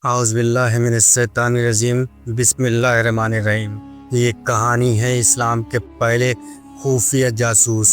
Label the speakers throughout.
Speaker 1: اعوذ باللہ من الشیطان الرجیم بسم اللہ الرحمن الرحیم۔ یہ کہانی ہے اسلام کے پہلے خفیہ جاسوس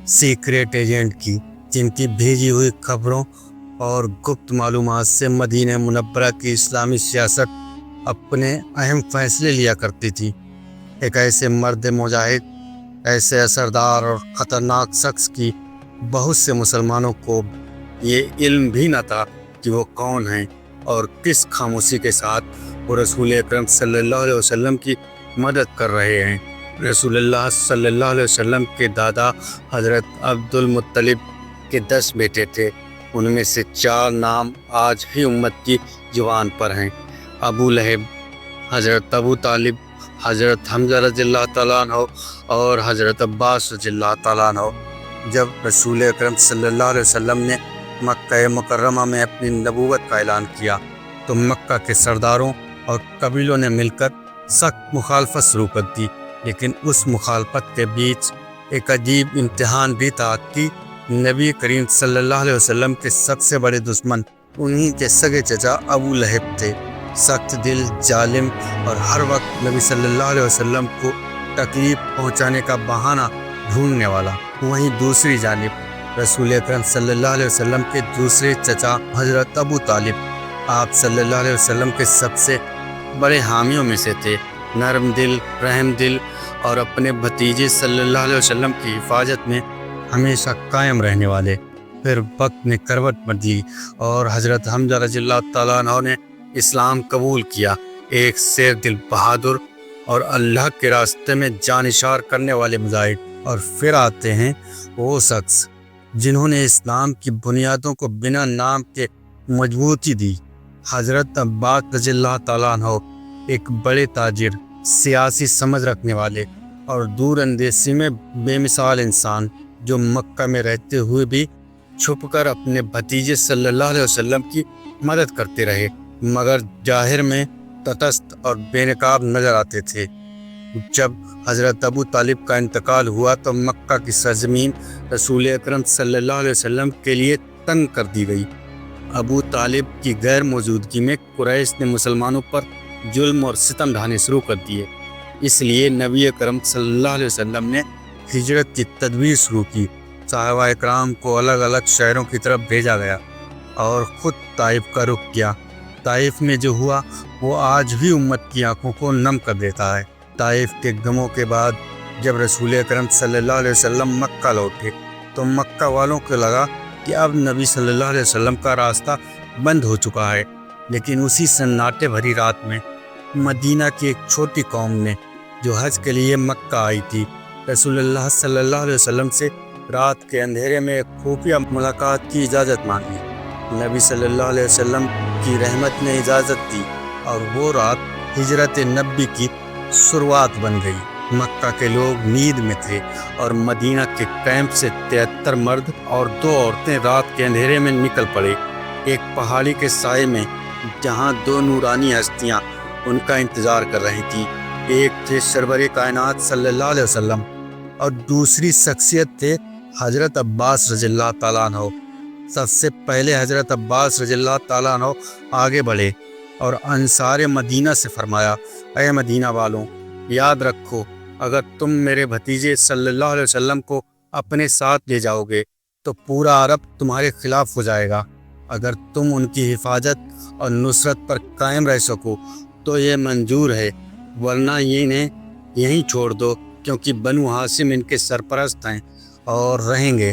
Speaker 1: سیکریٹ ایجنٹ کی، جن کی بھیجی ہوئی خبروں اور گپت معلومات سے مدینہ منورہ کی اسلامی سیاست اپنے اہم فیصلے لیا کرتی تھی۔ ایک ایسے مرد مجاہد، ایسے اثردار اور خطرناک شخص کی بہت سے مسلمانوں کو یہ علم بھی نہ تھا کہ وہ کون ہیں اور کس خاموشی کے ساتھ وہ رسول اکرم صلی اللہ علیہ وسلم کی مدد کر رہے ہیں۔ رسول اللہ صلی اللہ علیہ وسلم کے دادا حضرت عبد المطلب کے 10 بیٹے تھے۔ ان میں سے 4 نام آج بھی امت کی زبان پر ہیں: ابو لہب، حضرت ابو طالب، حضرت حمزہ رضی اللہ تعالیٰ عنہ اور حضرت عباس رضی اللہ تعالیٰ عنہ۔ جب رسول اکرم صلی اللہ علیہ وسلم نے مکہ مکرمہ میں اپنی نبوت کا اعلان کیا تو مکہ کے سرداروں اور قبیلوں نے مل کر سخت مخالفت شروع کر دی، لیکن اس مخالفت کے بیچ ایک عجیب امتحان بھی تھا کہ نبی کریم صلی اللہ علیہ وسلم کے سب سے بڑے دشمن انہی کے سگے چچا ابو لہب تھے، سخت دل، ظالم اور ہر وقت نبی صلی اللہ علیہ وسلم کو تکلیف پہنچانے کا بہانہ ڈھونڈنے والا۔ وہیں دوسری جانب رسول اکرم صلی اللہ علیہ وسلم کے دوسرے چچا حضرت ابو طالب آپ صلی اللہ علیہ وسلم کے سب سے بڑے حامیوں میں سے تھے، نرم دل، رحم دل اور اپنے بھتیجے صلی اللہ علیہ وسلم کی حفاظت میں ہمیشہ قائم رہنے والے۔ پھر وقت نے کروٹ بدلی اور حضرت حمزہ رضی اللہ تعالیٰ عنہ نے اسلام قبول کیا، ایک شیر دل بہادر اور اللہ کے راستے میں جانشار کرنے والے مجاہد۔ اور پھر آتے ہیں وہ شخص جنہوں نے اسلام کی بنیادوں کو بنا نام کے مضبوطی دی، حضرت عباس رضی اللہ تعالیٰ عنہ، ایک بڑے تاجر، سیاسی سمجھ رکھنے والے اور دور اندیشی میں بے مثال انسان، جو مکہ میں رہتے ہوئے بھی چھپ کر اپنے بھتیجے صلی اللہ علیہ وسلم کی مدد کرتے رہے، مگر ظاہر میں تٹسھ اور بے نقاب نظر آتے تھے۔ جب حضرت ابو طالب کا انتقال ہوا تو مکہ کی سرزمین رسول اکرم صلی اللہ علیہ وسلم کے لیے تنگ کر دی گئی۔ ابو طالب کی غیر موجودگی میں قریش نے مسلمانوں پر ظلم اور ستم ڈھانے شروع کر دیے، اس لیے نبی اکرم صلی اللہ علیہ وسلم نے ہجرت کی تدبیر شروع کی۔ صحابہ اکرام کو الگ الگ شہروں کی طرف بھیجا گیا اور خود طائف کا رخ کیا۔ طائف میں جو ہوا وہ آج بھی امت کی آنکھوں کو نم کر دیتا ہے۔ طائف کے غموں کے بعد جب رسول اکرم صلی اللہ علیہ وسلم مکہ لوٹے تو مکہ والوں کو لگا کہ اب نبی صلی اللہ علیہ وسلم کا راستہ بند ہو چکا ہے، لیکن اسی سناٹے بھری رات میں مدینہ کی ایک چھوٹی قوم نے، جو حج کے لیے مکہ آئی تھی، رسول اللہ صلی اللہ علیہ وسلم سے رات کے اندھیرے میں ایک خفیہ ملاقات کی اجازت مانگی۔ نبی صلی اللہ علیہ وسلم کی رحمت نے اجازت دی اور وہ رات ہجرت نبی کی شروعات بن گئی۔ مکہ کے لوگ نیند میں تھے اور مدینہ کے کیمپ سے 73 مرد اور 2 عورتیں رات کے اندھیرے میں نکل پڑے، ایک پہاڑی کے سائے میں، جہاں 2 نورانی ہستیاں ان کا انتظار کر رہی تھیں۔ ایک تھے سرور کائنات صلی اللہ علیہ وسلم اور دوسری شخصیت تھے حضرت عباس رضی اللہ تعالیٰ عنہ۔ سب سے پہلے حضرت عباس رضی اللہ تعالیٰ عنہ آگے بڑھے اور انصار مدینہ سے فرمایا: اے مدینہ والوں، یاد رکھو، اگر تم میرے بھتیجے صلی اللہ علیہ وسلم کو اپنے ساتھ لے جاؤ گے تو پورا عرب تمہارے خلاف ہو جائے گا۔ اگر تم ان کی حفاظت اور نصرت پر قائم رہ سکو تو یہ منظور ہے، ورنہ انہیں یہیں چھوڑ دو، کیونکہ بنو ہاشم ان کے سرپرست ہیں اور رہیں گے۔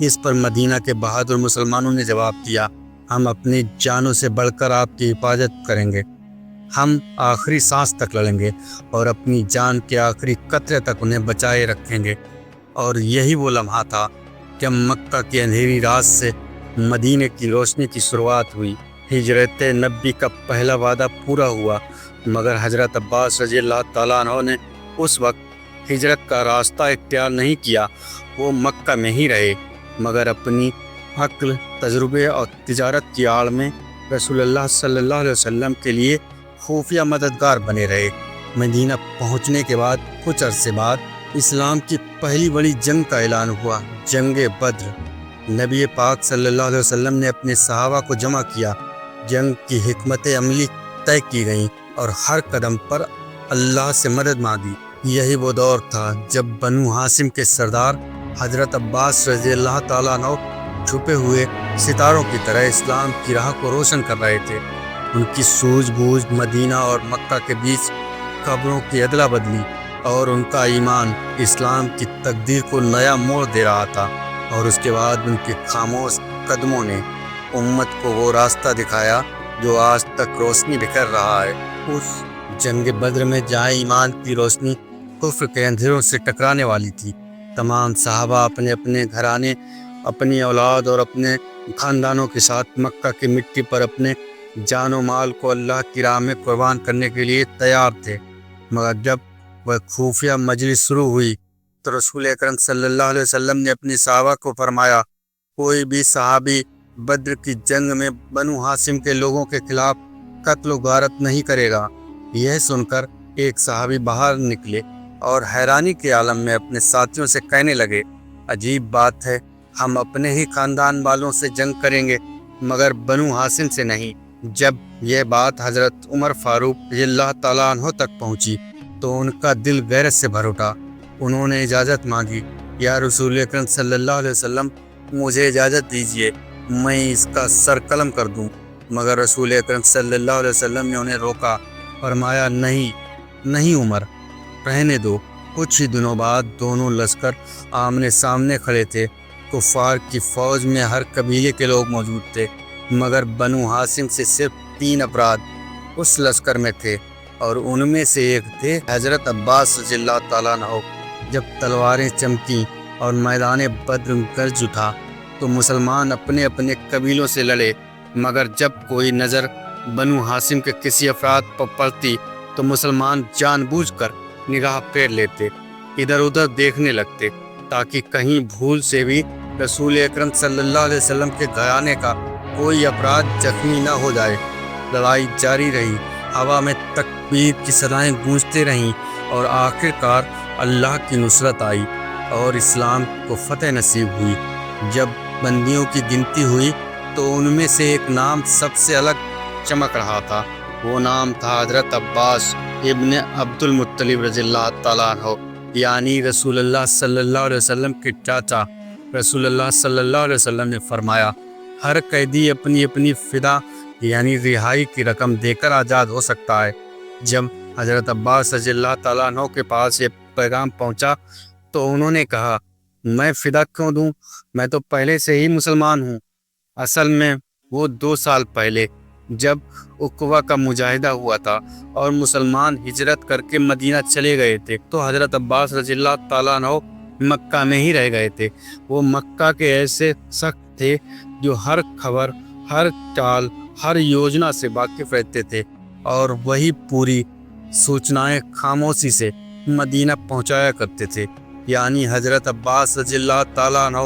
Speaker 1: اس پر مدینہ کے بہادر مسلمانوں نے جواب دیا: ہم اپنی جانوں سے بڑھ کر آپ کی حفاظت کریں گے، ہم آخری سانس تک لڑیں گے اور اپنی جان کے آخری قطرے تک انہیں بچائے رکھیں گے۔ اور یہی وہ لمحہ تھا کہ مکہ کی اندھیری رات سے مدینے کی روشنی کی شروعات ہوئی۔ ہجرت نبی کا پہلا وعدہ پورا ہوا، مگر حضرت عباس رضی اللہ تعالیٰ عنہ نے اس وقت ہجرت کا راستہ اختیار نہیں کیا۔ وہ مکہ میں ہی رہے، مگر اپنی عقل، تجربے اور تجارت کی آڑ میں رسول اللہ صلی اللہ علیہ وسلم کے لیے خفیہ مددگار بنے رہے۔ مدینہ پہنچنے کے بعد کچھ عرصے بعد اسلام کی پہلی بڑی جنگ کا اعلان ہوا، جنگ بدر۔ نبی پاک صلی اللہ علیہ وسلم نے اپنے صحابہ کو جمع کیا، جنگ کی حکمت عملی طے کی گئیں اور ہر قدم پر اللہ سے مدد مانگی۔ یہی وہ دور تھا جب بنو ہاشم کے سردار حضرت عباس رضی اللہ تعالیٰ عنہ چھپے ہوئے ستاروں کی طرح اسلام کی راہ کو روشن کر رہے تھے۔ ان کی سوجھ بوجھ مدینہ اور مکہ کے بیچ خبروں کی ادلا بدلی اور ان کا ایمان اسلام کی تقدیر کو نیا موڑ دے رہا تھا۔ اور اس کے بعد ان کے خاموش قدموں نے امت کو وہ راستہ دکھایا جو آج تک روشنی بکھیر رہا ہے۔ اس جنگ بدر میں جہاں ایمان کی روشنی کفر کے اندھیروں سے ٹکرانے والی تھی، تمام صحابہ اپنے اپنے گھرانے، اپنی اولاد اور اپنے خاندانوں کے ساتھ مکہ کی مٹی پر اپنے جان و مال کو اللہ کی راہ میں قربان کرنے کے لیے تیار تھے۔ مگر جب وہ خفیہ مجلس شروع ہوئی تو رسول اکرم صلی اللہ علیہ وسلم نے اپنی صحابہ کو فرمایا، کوئی بھی صحابی بدر کی جنگ میں بنو ہاشم کے لوگوں کے خلاف قتل و غارت نہیں کرے گا۔ یہ سن کر ایک صحابی باہر نکلے اور حیرانی کے عالم میں اپنے ساتھیوں سے کہنے لگے، عجیب بات ہے، ہم اپنے ہی خاندان والوں سے جنگ کریں گے مگر بنو ہاشم سے نہیں۔ جب یہ بات حضرت عمر فاروق رضی اللہ تعالیٰ عنہ تک پہنچی تو ان کا دل غیرت سے بھر اٹھا۔ انہوں نے اجازت مانگی، یا رسول اکرم صلی اللہ علیہ وسلم، مجھے اجازت دیجیے، میں اس کا سر قلم کر دوں۔ مگر رسول اکرم صلی اللہ علیہ وسلم نے انہیں روکا، فرمایا، نہیں عمر، رہنے دو۔ کچھ ہی دنوں بعد دونوں لشکر آمنے سامنے کھڑے تھے۔ کفار کی فوج میں ہر قبیلے کے لوگ موجود تھے مگر بنو ہاشم سے صرف 3 افراد اس لشکر میں تھے اور ان میں سے ایک تھے حضرت عباس رضی اللہ تعالیٰ عنہ۔ جب تلواریں چمکیں اور میدان بدر گرج اٹھا تو مسلمان اپنے اپنے قبیلوں سے لڑے، مگر جب کوئی نظر بنو ہاشم کے کسی افراد پر پڑتی تو مسلمان جان بوجھ کر نگاہ پھیر لیتے، ادھر ادھر دیکھنے لگتے تاکہ کہیں بھول سے بھی رسول اکرم صلی اللہ علیہ وسلم کے گھرانے کا کوئی افراد زخمی نہ ہو جائے۔ لڑائی جاری رہی، ہوا میں تکبیر کی صدائیں گونجتے رہیں اور آخر کار اللہ کی نصرت آئی اور اسلام کو فتح نصیب ہوئی۔ جب بندیوں کی گنتی ہوئی تو ان میں سے ایک نام سب سے الگ چمک رہا تھا۔ وہ نام تھا حضرت عباس ابن عبد المطلب رضی اللہ تعالیٰ عنہ، یعنی رسول اللہ صلی اللہ علیہ وسلم کے چاچا۔ رسول اللہ صلی اللہ علیہ وسلم نے فرمایا، ہر قیدی اپنی اپنی فدا یعنی رہائی کی رقم دے کر آزاد ہو سکتا ہے۔ جب حضرت عباس رضی اللہ تعالیٰ عنہ کے پاس یہ پیغام پہنچا تو انہوں نے کہا، میں فدا کیوں دوں، میں تو پہلے سے ہی مسلمان ہوں۔ اصل میں وہ 2 سال پہلے جب عقبہ کا مجاہدہ ہوا تھا اور مسلمان ہجرت کر کے مدینہ چلے گئے تھے تو حضرت عباس رضی اللہ تعالیٰ عنہ مکہ میں ہی رہ گئے تھے۔ وہ مکہ کے ایسے سخت تھے جو ہر خبر، ہر چال، ہر یوجنا سے واقف رہتے تھے اور وہی پوری سوچنائیں خاموشی سے مدینہ پہنچایا کرتے تھے۔ یعنی حضرت عباس رضی اللہ تعالیٰ عنہ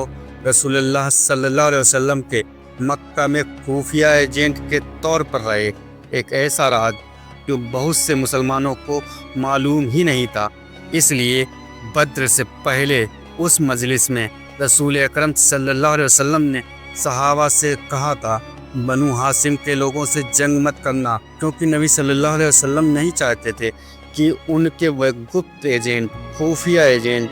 Speaker 1: رسول اللہ صلی اللہ علیہ وسلم کے مکہ میں خفیہ ایجنٹ کے طور پر رہے، ایک ایسا راز جو بہت سے مسلمانوں کو معلوم ہی نہیں تھا۔ اس لیے بدر سے پہلے اس مجلس میں رسول اکرم صلی اللہ علیہ وسلم نے صحابہ سے کہا تھا، بنو ہاشم کے لوگوں سے جنگ مت کرنا، کیونکہ نبی صلی اللہ علیہ وسلم نہیں چاہتے تھے کہ ان کے وہ گپت ایجنٹ، خفیہ ایجنٹ،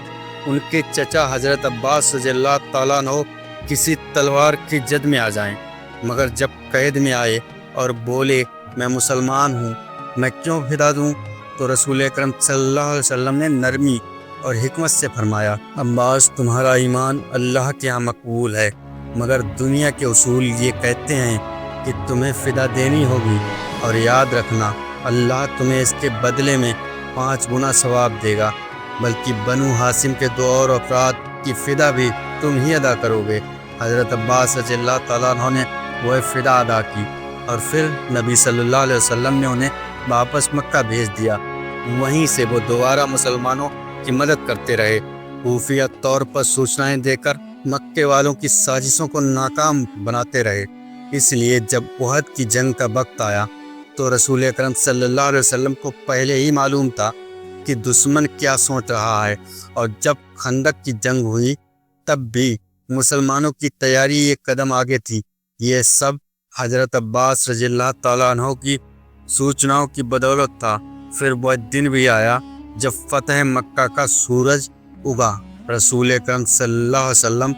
Speaker 1: ان کے چچا حضرت عباس رضی اللہ تعالیٰ عنہ کسی تلوار کی جد میں آ جائیں۔ مگر جب قید میں آئے اور بولے، میں مسلمان ہوں، میں کیوں فدا دوں، تو رسول اکرم صلی اللہ علیہ وسلم نے نرمی اور حکمت سے فرمایا، عباس، تمہارا ایمان اللہ کے ہاں مقبول ہے، مگر دنیا کے اصول یہ کہتے ہیں کہ تمہیں فدا دینی ہوگی، اور یاد رکھنا اللہ تمہیں اس کے بدلے میں 5 گنا ثواب دے گا، بلکہ بنو ہاشم کے 2 اور افراد کی فدا بھی تم ہی ادا کرو گے۔ حضرت عباس رضی اللہ تعالیٰ عنہ نے وہ فدا ادا کی اور پھر نبی صلی اللہ علیہ وسلم نے انہیں واپس مکہ بھیج دیا۔ وہیں سے وہ دوبارہ مسلمانوں کی مدد کرتے رہے، خفیہ طور پر سوچنائیں دے کر مکے والوں کی سازشوں کو ناکام بناتے رہے۔ اس لیے جب احد کی جنگ کا وقت آیا تو رسول اکرم صلی اللہ علیہ وسلم کو پہلے ہی معلوم تھا کہ دشمن کیا سوچ رہا ہے، اور جب خندق کی جنگ ہوئی تب بھی مسلمانوں کی تیاری ایک قدم آگے تھی۔ یہ سب حضرت عباس رضی اللہ تعالیٰ عنہ کی سوچناؤں کی بدولت تھا۔ پھر وہ دن بھی آیا جب فتح مکہ کا سورج اگا۔ رسول اکرم صلی اللہ علیہ وسلم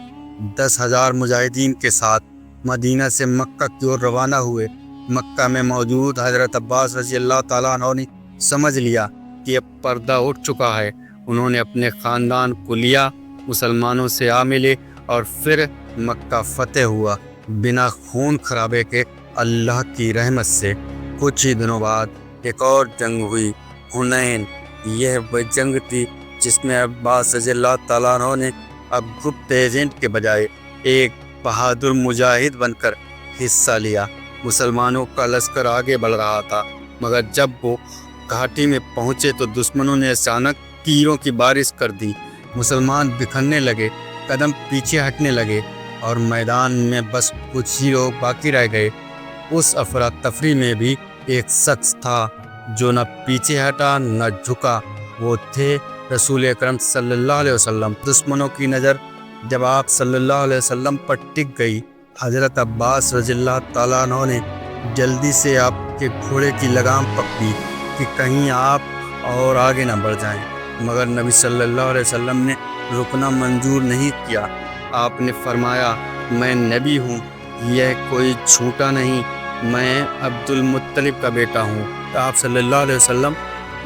Speaker 1: 10,000 مجاہدین کے ساتھ مدینہ سے مکہ کی اور روانہ ہوئے۔ مکہ میں موجود حضرت عباس رضی اللہ تعالیٰ عنہ نے سمجھ لیا کہ اب پردہ اٹھ چکا ہے۔ انہوں نے اپنے خاندان کو لیا، مسلمانوں سے آ ملے اور پھر مکہ فتح ہوا بنا خون خرابے کے اللہ کی رحمت سے۔ کچھ ہی دنوں بعد ایک اور جنگ ہوئی، حنین۔ یہ وہ جنگ تھی جس میں عباس رضی اللہ تعالیٰ عنہ نے اب گپت ایجنٹ کے بجائے ایک بہادر مجاہد بن کر حصہ لیا۔ مسلمانوں کا لشکر آگے بڑھ رہا تھا، مگر جب وہ گھاٹی میں پہنچے تو دشمنوں نے اچانک تیروں کی بارش کر دی۔ مسلمان بکھرنے لگے، قدم پیچھے ہٹنے لگے اور میدان میں بس کچھ ہی لوگ باقی رہ گئے۔ اس افراتفری میں بھی ایک شخص تھا جو نہ پیچھے ہٹا نہ جھکا، وہ تھے رسول اکرم صلی اللہ علیہ وسلم۔ دشمنوں کی نظر جب آپ صلی اللہ علیہ وسلم پر ٹک گئی، حضرت عباس رضی اللہ تعالیٰ عنہ نے جلدی سے آپ کے گھوڑے کی لگام پکڑی کہ کہیں آپ اور آگے نہ بڑھ جائیں، مگر نبی صلی اللہ علیہ وسلم نے رکنا منظور نہیں کیا۔ آپ نے فرمایا، میں نبی ہوں، یہ کوئی جھوٹا نہیں، میں عبد المطلب کا بیٹا ہوں۔ آپ صلی اللہ علیہ وسلم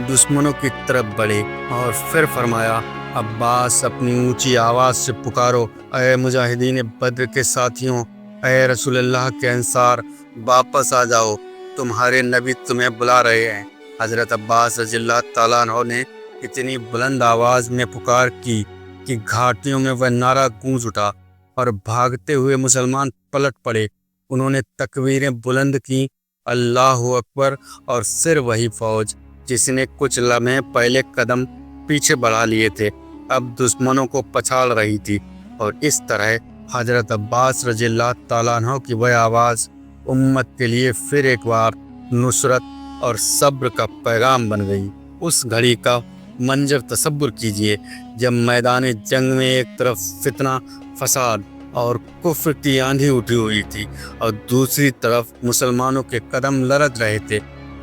Speaker 1: دشمنوں کی طرف بڑھے اور پھر فرمایا، عباس اپنی اونچی آواز سے پکارو، اے مجاہدین بدر کے ساتھیوں، اے رسول اللہ کے انصار، واپس آ جاؤ، تمہارے نبی تمہیں بلا رہے ہیں۔ حضرت عباس رضی اللہ تعالیٰ عنہ نے اتنی بلند آواز میں پکار کی کہ گھاٹیوں میں وہ نعرہ گونج اٹھا اور بھاگتے ہوئے مسلمان پلٹ پڑے۔ انہوں نے تکبیریں بلند کیں، اللہ اکبر، اور پھر وہی فوج جس نے کچھ لمحے پہلے قدم پیچھے بڑھا لیے تھے اب دشمنوں کو پچھاڑ رہی تھی، اور اس طرح حضرت عباس رضی اللہ تعالیٰ عنہ کی وہ آواز امت کے لیے پھر ایک بار نصرت اور صبر کا پیغام بن گئی۔ اس گھڑی کا منظر تصور کیجئے جب میدان جنگ میں ایک طرف فتنہ، فساد اور کفر کی آندھی اٹھی ہوئی تھی اور دوسری طرف مسلمانوں کے قدم لرز رہے تھے،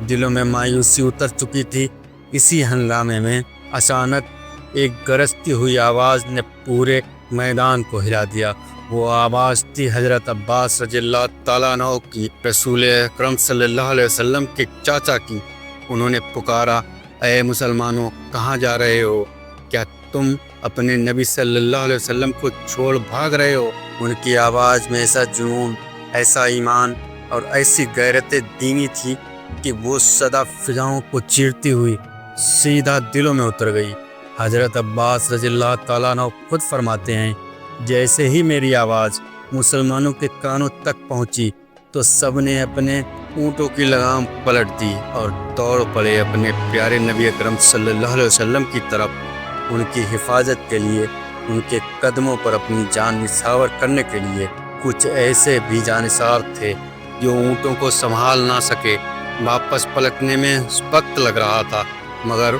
Speaker 1: دلوں میں مایوسی اتر چکی تھی۔ اسی ہنگامے میں اچانک ایک گرجتی ہوئی آواز نے پورے میدان کو ہلا دیا۔ وہ آواز تھی حضرت عباس رضی اللہ تعالیٰ عنہ کی، رسول اکرم صلی اللہ علیہ وسلم کے چاچا کی۔ انہوں نے پکارا، اے مسلمانوں، کہاں جا رہے ہو؟ کیا تم اپنے نبی صلی اللہ علیہ وسلم کو چھوڑ بھاگ رہے ہو؟ ان کی آواز میں ایسا جنون، ایسا ایمان اور ایسی غیرت دینی تھی کہ وہ صدا فضاؤں کو چیرتی ہوئی سیدھا دلوں میں اتر گئی۔ حضرت عباس رضی اللہ تعالیٰ عنہ خود فرماتے ہیں، جیسے ہی میری آواز مسلمانوں کے کانوں تک پہنچی تو سب نے اپنے اونٹوں کی لگام پلٹ دی اور دوڑ پڑے اپنے پیارے نبی اکرم صلی اللہ علیہ وسلم کی طرف، ان کی حفاظت کے لیے، ان کے قدموں پر اپنی جان نثار کرنے کے لیے۔ کچھ ایسے بھی جانثار تھے جو اونٹوں کو سنبھال نہ سکے، واپس پلٹنے میں وقت لگ رہا تھا، مگر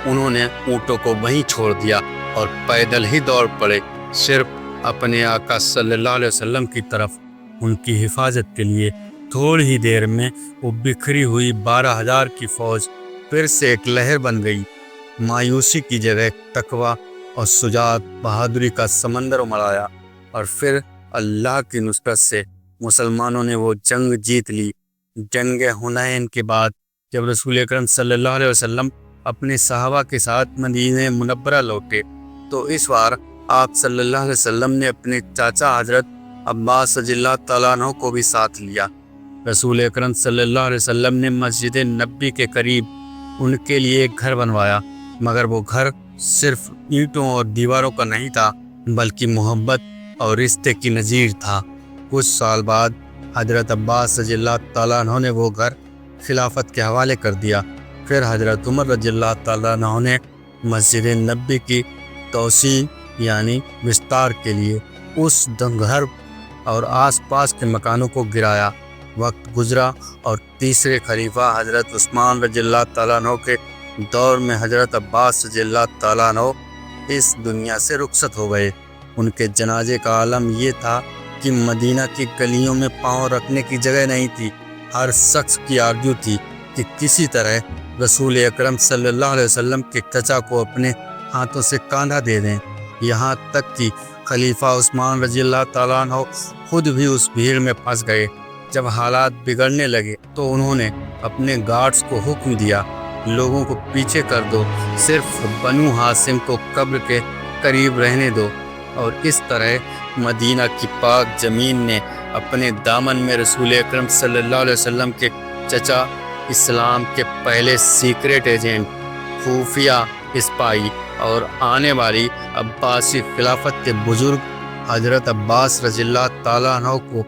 Speaker 1: انہوں نے اونٹوں کو وہیں چھوڑ دیا اور پیدل ہی دوڑ پڑے صرف اپنے آقا صلی اللہ علیہ وسلم کی طرف، ان کی حفاظت کے لیے۔ تھوڑی ہی دیر میں وہ بکھری ہوئی 12,000 کی فوج پھر سے ایک لہر بن گئی۔ مایوسی کی جگہ تقویٰ اور شجاعت، بہادری کا سمندر امڑ آیا، اور پھر اللہ کی نصرت سے مسلمانوں نے وہ جنگ جیت لی۔ جنگ حنین کے بعد جب رسول اکرم صلی اللہ علیہ وسلم اپنے صحابہ کے ساتھ مدینہ منورہ لوٹے تو اس بار آپ صلی اللہ علیہ وسلم نے اپنے چاچا حضرت عباس رضی اللہ تعالیٰ عنہ کو بھی ساتھ لیا۔ رسول اکرم صلی اللہ علیہ وسلم نے مسجد نبی کے قریب ان کے لیے ایک گھر بنوایا، مگر وہ گھر صرف اینٹوں اور دیواروں کا نہیں تھا بلکہ محبت اور رشتے کی نظیر تھا۔ کچھ سال بعد حضرت عباس رضی اللہ تعالیٰ عنہ نے وہ گھر خلافت کے حوالے کر دیا۔ پھر حضرت عمر رضی اللہ تعالیٰ عنہ نے مسجد نبی کی توسیع یعنی وستار کے لیے اس گھر اور آس پاس کے مکانوں کو گرایا۔ وقت گزرا اور تیسرے خلیفہ حضرت عثمان رضی اللہ تعالیٰ عنہ کے دور میں حضرت عباس رضی اللہ تعالیٰ عنہ اس دنیا سے رخصت ہو گئے۔ ان کے جنازے کا عالم یہ تھا کیونکہ مدینہ کی گلیوں میں پاؤں رکھنے کی جگہ نہیں تھی۔ ہر شخص کی آرزو تھی کہ کسی طرح رسول اکرم صلی اللہ علیہ وسلم کے چچا کو اپنے ہاتھوں سے کاندھا دے دیں۔ یہاں تک کہ خلیفہ عثمان رضی اللہ تعالیٰ عنہ خود بھی اس بھیڑ میں پھنس گئے۔ جب حالات بگڑنے لگے تو انہوں نے اپنے گارڈز کو حکم دیا، لوگوں کو پیچھے کر دو، صرف بنو ہاشم کو قبر کے قریب رہنے دو۔ اور اس طرح مدینہ کی پاک زمین نے اپنے دامن میں رسول اکرم صلی اللہ علیہ وسلم کے چچا، اسلام کے پہلے سیکریٹ ایجنٹ، خفیہ اسپائی اور آنے والی عباسی خلافت کے بزرگ حضرت عباس رضی اللہ تعالیٰ عنہ کو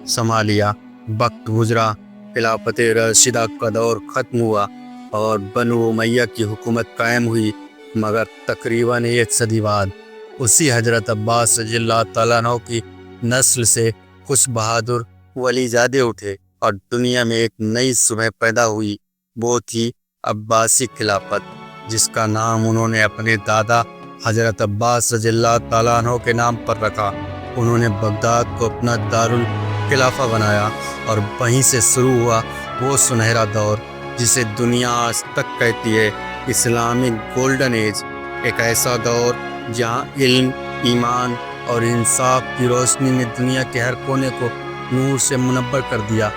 Speaker 1: سنبھالیا۔ وقت گزرا، خلافت راشدہ کا دور ختم ہوا اور بنو امیہ کی حکومت قائم ہوئی، مگر تقریباً 1 صدی بعد اسی حضرت عباس رضی اللہ تعالیٰ عنہ کی نسل سے خوش بہادر ولی زادے اٹھے اور دنیا میں ایک نئی صبح پیدا ہوئی۔ وہ تھی عباسی خلافت، جس کا نام انہوں نے اپنے دادا حضرت عباس رضی اللہ تعالیٰ عنہ کے نام پر رکھا۔ انہوں نے بغداد کو اپنا دارالخلافہ بنایا اور وہیں سے شروع ہوا وہ سنہرا دور جسے دنیا آج تک کہتی ہے اسلامک گولڈن ایج، ایک ایسا دور جہاں علم، ایمان اور انصاف کی روشنی نے دنیا کے ہر کونے کو نور سے منور کر دیا۔